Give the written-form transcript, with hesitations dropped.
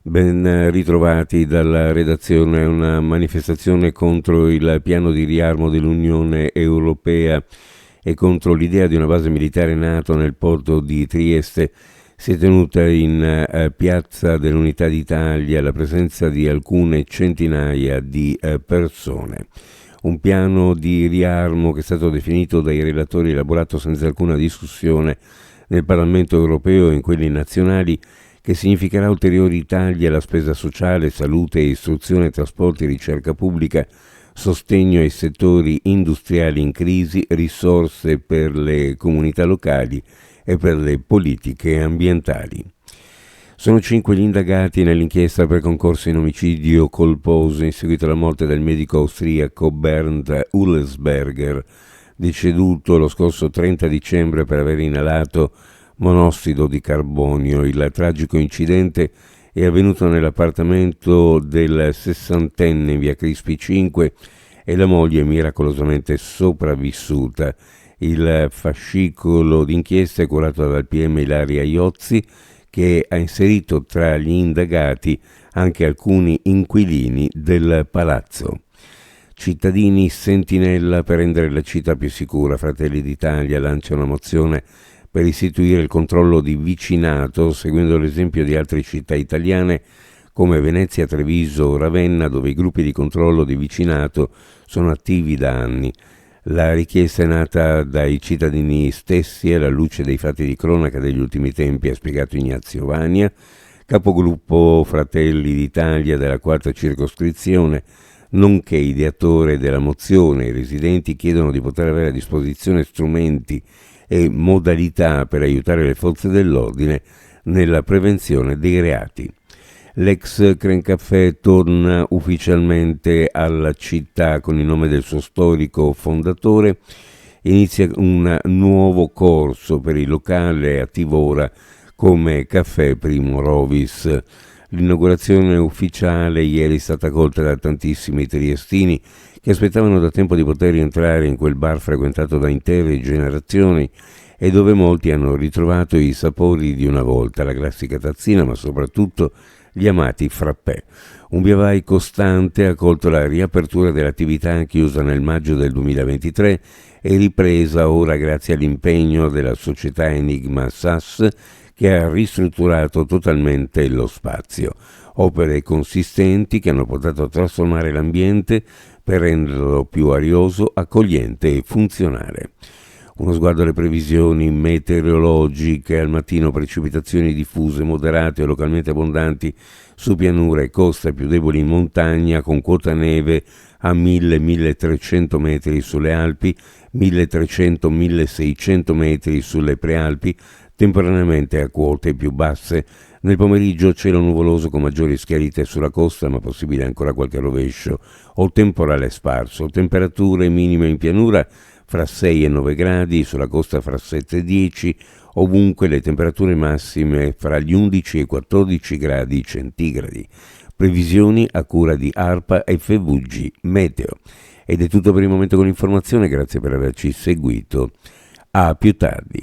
Ben ritrovati dalla redazione. Una manifestazione contro il piano di riarmo dell'Unione Europea e contro l'idea di una base militare NATO nel porto di Trieste si è tenuta in Piazza dell'Unità d'Italia alla presenza di alcune centinaia di persone. Un piano di riarmo che è stato definito dai relatori e elaborato senza alcuna discussione nel Parlamento europeo e in quelli nazionali, che significherà ulteriori tagli alla spesa sociale, salute, istruzione, trasporti, ricerca pubblica, sostegno ai settori industriali in crisi, risorse per le comunità locali e per le politiche ambientali. Sono 5 gli indagati nell'inchiesta per concorso in omicidio colposo in seguito alla morte del medico austriaco Bernd Ullesberger, deceduto lo scorso 30 dicembre per aver inalato monossido di carbonio. Il tragico incidente è avvenuto nell'appartamento del sessantenne in via Crispi 5 e la moglie è miracolosamente sopravvissuta. Il fascicolo d'inchiesta è curato dal PM Ilaria Iozzi, che ha inserito tra gli indagati anche alcuni inquilini del palazzo. Cittadini sentinella per rendere la città più sicura. Fratelli d'Italia lancia una mozione per istituire il controllo di vicinato, seguendo l'esempio di altre città italiane come Venezia, Treviso o Ravenna, dove i gruppi di controllo di vicinato sono attivi da anni. La richiesta è nata dai cittadini stessi alla luce dei fatti di cronaca degli ultimi tempi, ha spiegato Ignazio Vania, capogruppo Fratelli d'Italia della 4ª circoscrizione, nonché ideatore della mozione. I residenti chiedono di poter avere a disposizione strumenti e modalità per aiutare le forze dell'ordine nella prevenzione dei reati. L'ex Crencafè torna ufficialmente alla città con il nome del suo storico fondatore. Inizia un nuovo corso per il locale attivo ora come Caffè Primo Rovis. L'inaugurazione ufficiale ieri è stata accolta da tantissimi triestini che aspettavano da tempo di poter rientrare in quel bar frequentato da intere generazioni e dove molti hanno ritrovato i sapori di una volta, la classica tazzina, ma soprattutto gli amati frappè. Un via vai costante ha accolto la riapertura dell'attività chiusa nel maggio del 2023 e ripresa ora grazie all'impegno della società Enigma SAS, che ha ristrutturato totalmente lo spazio. Opere consistenti che hanno portato a trasformare l'ambiente per renderlo più arioso, accogliente e funzionale. Uno sguardo alle previsioni meteorologiche: al mattino precipitazioni diffuse, moderate o localmente abbondanti su pianura e costa, più deboli in montagna, con quota neve a 1000-1300 metri sulle Alpi, 1300-1600 metri sulle prealpi, temporaneamente a quote più basse. Nel pomeriggio cielo nuvoloso con maggiori schiarite sulla costa, ma possibile ancora qualche rovescio o temporale sparso. Temperature minime in pianura fra 6 e 9 gradi, sulla costa fra 7 e 10, ovunque le temperature massime fra gli 11 e 14 gradi centigradi. Previsioni a cura di ARPA e FVG Meteo. Ed è tutto per il momento con l'informazione, grazie per averci seguito. A più tardi.